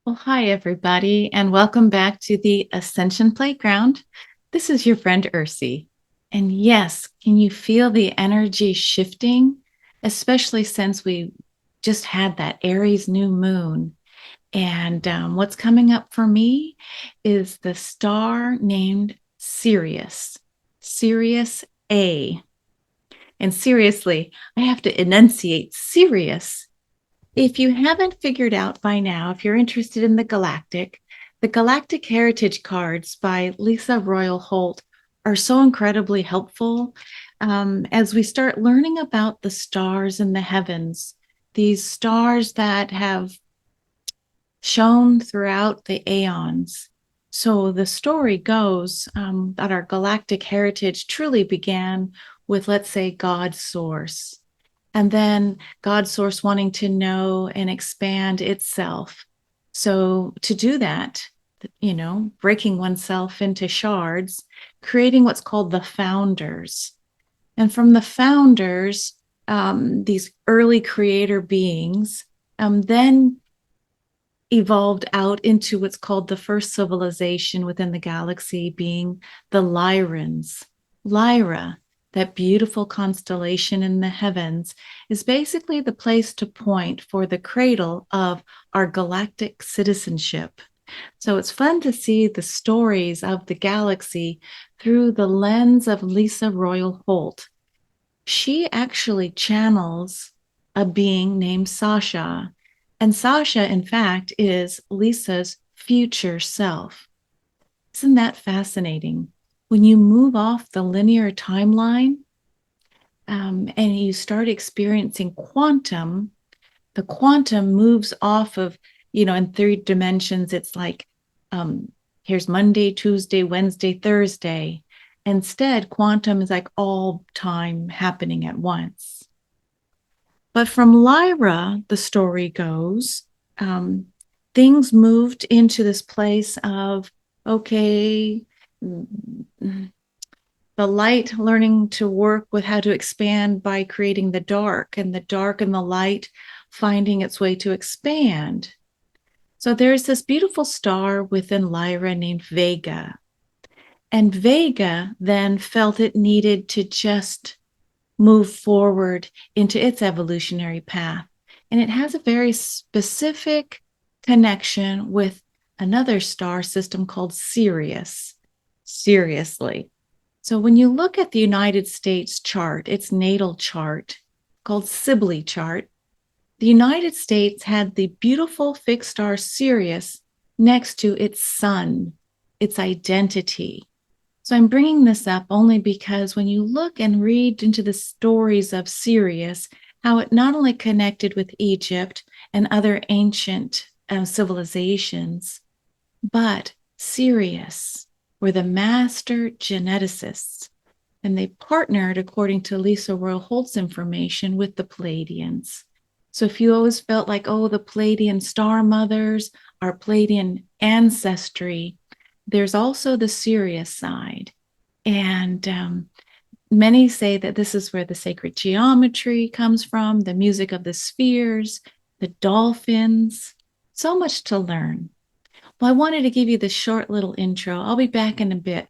Well, hi, everybody, and welcome back to the Ascension Playground. This is your friend Ursi. And yes, can you feel the energy shifting, especially since we just had that Aries new moon? And what's coming up for me is the star named Sirius, Sirius A. And seriously, I have to enunciate Sirius. If you haven't figured out by now, if you're interested in the Galactic Heritage cards by Lyssa Royal Holt are so incredibly helpful as we start learning about the stars in the heavens, these stars that have shone throughout the aeons. So the story goes that our galactic heritage truly began with, let's say, God's source. And then God's source wanting to know and expand itself. So to do that, breaking oneself into shards, creating what's called the founders. And from the founders, these early creator beings, then evolved out into what's called the first civilization within the galaxy, being the Lyrans. Lyra, that beautiful constellation in the heavens, is basically the place to point for the cradle of our galactic citizenship. So it's fun to see the stories of the galaxy through the lens of Lyssa Royal Holt. She actually channels a being named Sasha. And Sasha, in fact, is Lyssa's future self. Isn't that fascinating? When you move off the linear timeline and you start experiencing quantum, the quantum moves off of, in 3 dimensions, it's like here's Monday, Tuesday, Wednesday, Thursday. Instead, quantum is like all time happening at once. But from Lyra, the story goes, things moved into this place of, okay, the light learning to work with how to expand by creating the dark, and the light finding its way to expand. So there's this beautiful star within Lyra named Vega. And Vega then felt it needed to just move forward into its evolutionary path. And it has a very specific connection with another star system called Sirius. Seriously. So when you look at the United States chart, its natal chart called Sibyl chart, the United States had the beautiful fixed star Sirius next to its sun, its identity. So I'm bringing this up only because when you look and read into the stories of Sirius, how it not only connected with Egypt and other ancient civilizations, but Sirius were the master geneticists. And they partnered, according to Lyssa Royal Holt's information, with the Pleiadians. So if you always felt like, oh, the Pleiadian star mothers, our Pleiadian ancestry, there's also the Sirius side. And many say that this is where the sacred geometry comes from, the music of the spheres, the dolphins, so much to learn. Well, I wanted to give you this short little intro. I'll be back in a bit.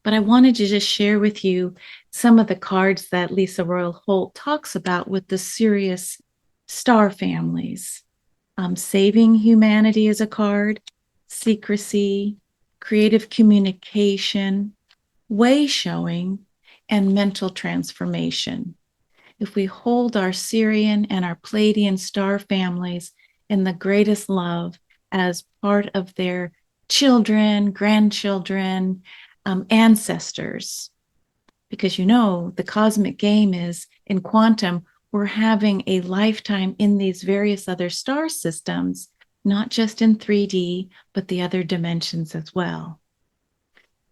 But I wanted to just share with you some of the cards that Lyssa Royal Holt talks about with the Sirius star families. Saving humanity is a card, secrecy, creative communication, way showing, and mental transformation. If we hold our Sirian and our Pleiadian star families in the greatest love as part of their children, grandchildren, ancestors, because the cosmic game is in quantum, we're having a lifetime in these various other star systems, not just in 3D, but the other dimensions as well.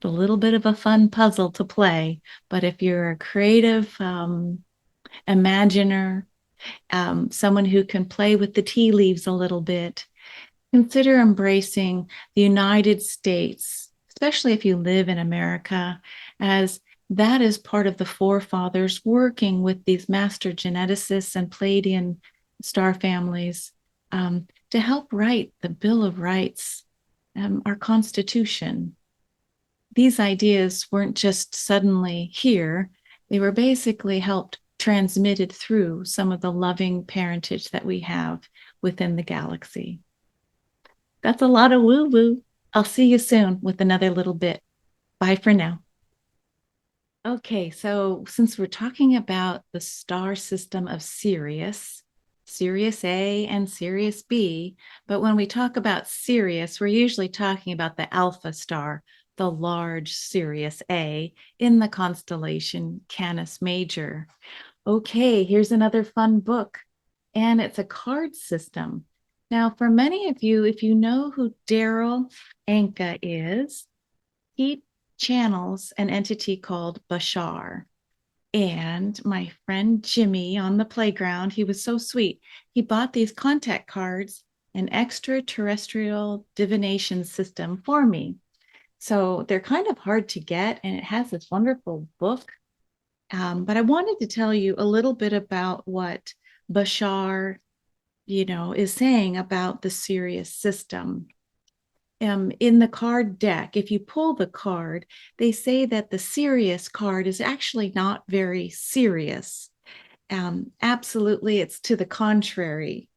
A little bit of a fun puzzle to play, but if you're a creative imaginer, someone who can play with the tea leaves a little bit, consider embracing the United States, especially if you live in America, as That is part of the forefathers working with these master geneticists and Pleiadian star families to help write the Bill of Rights, our Constitution. These ideas weren't just suddenly here, they were basically helped transmitted through some of the loving parentage that we have within the galaxy. That's a lot of woo woo. I'll see you soon with another little bit. Bye for now. Okay, so since we're talking about the star system of Sirius, Sirius A and Sirius B, but when we talk about Sirius, we're usually talking about the Alpha star, the large Sirius A in the constellation Canis Major. Okay, here's another fun book, and it's a card system. Now, for many of you, if you know who Darryl Anka is, he channels an entity called Bashar. And my friend Jimmy on the playground, he was so sweet. He bought these contact cards, an extraterrestrial divination system for me. So they're kind of hard to get, and it has this wonderful book. But I wanted to tell you a little bit about what Bashar, is saying about the Sirius system. In the card deck, if you pull the card, they say that the Sirius card is actually not very serious. Absolutely, it's to the contrary.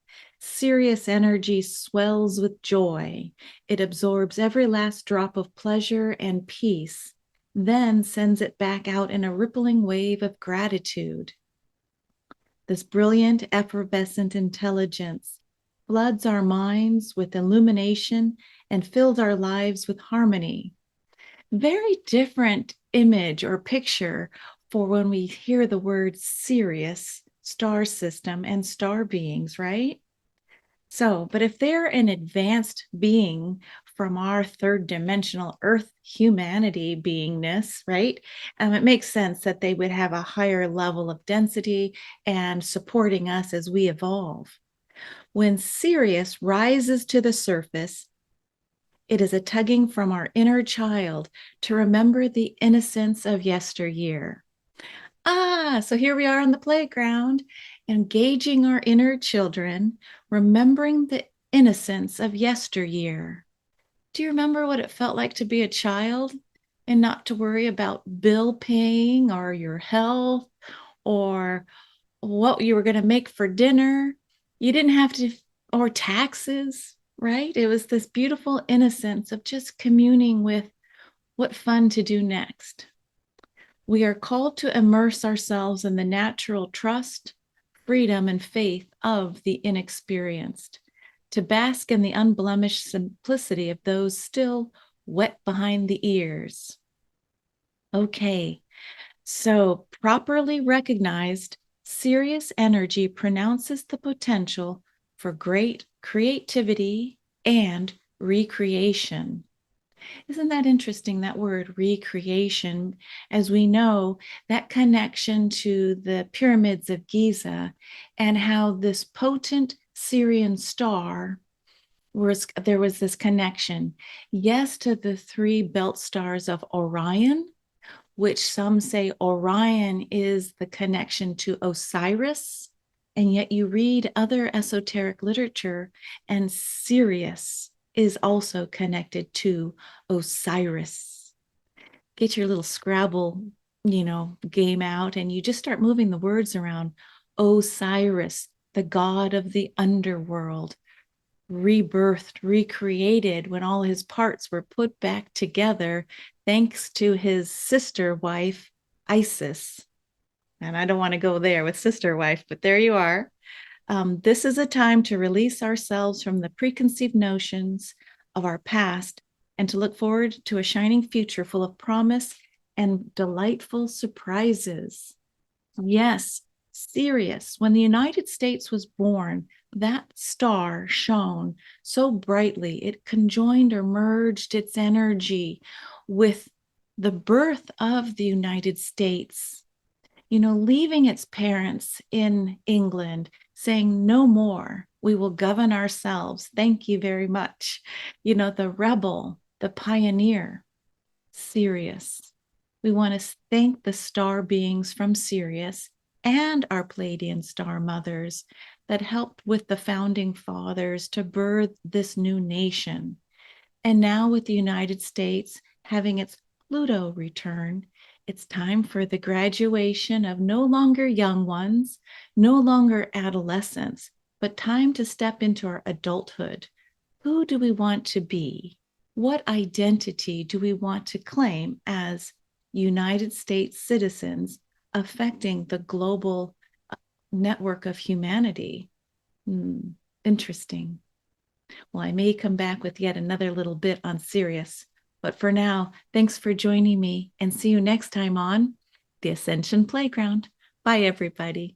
Sirius energy swells with joy. It absorbs every last drop of pleasure and peace, then sends it back out in a rippling wave of gratitude. This brilliant, effervescent intelligence floods our minds with illumination and fills our lives with harmony. Very different image or picture for when we hear the word Sirius, star system, and star beings, right? So, but if they're an advanced being from our third dimensional Earth humanity beingness, right? It makes sense that they would have a higher level of density and supporting us as we evolve. When Sirius rises to the surface, it is a tugging from our inner child to remember the innocence of yesteryear. So here we are on the playground, engaging our inner children, remembering the innocence of yesteryear. Do you remember what it felt like to be a child and not to worry about bill paying or your health or what you were going to make for dinner? You didn't have to, or taxes, right? It was this beautiful innocence of just communing with what fun to do next. We are called to immerse ourselves in the natural trust, freedom, and faith of the inexperienced, to bask in the unblemished simplicity of those still wet behind the ears. Okay, so properly recognized, Sirius energy pronounces the potential for great creativity and recreation. Isn't that interesting, that word recreation? As we know, that connection to the pyramids of Giza and how this potent Syrian star there was this connection, yes, to the three belt stars of Orion, which some say Orion is the connection to Osiris. And yet you read other esoteric literature, and Sirius is also connected to Osiris. Get your little Scrabble, game out, and you just start moving the words around. Osiris, the god of the underworld, rebirthed, recreated when all his parts were put back together, thanks to his sister wife, Isis. And I don't want to go there with sister wife, but there you are. This is a time to release ourselves from the preconceived notions of our past and to look forward to a shining future full of promise and delightful surprises. Yes, Sirius, when the United States was born, that star shone so brightly. It conjoined or merged its energy with the birth of the United States, leaving its parents in England, saying, no more, we will govern ourselves. Thank you very much. The rebel, the pioneer, Sirius. We want to thank the star beings from Sirius and our Pleiadian star mothers that helped with the founding fathers to birth this new nation. And now, with the United States having its Pluto return, it's time for the graduation of no longer young ones, no longer adolescents, but time to step into our adulthood. Who do we want to be? What identity do we want to claim as United States citizens affecting the global network of humanity? Interesting. Well, I may come back with yet another little bit on Sirius. But for now, thanks for joining me and see you next time on the Ascension Playground. Bye, everybody.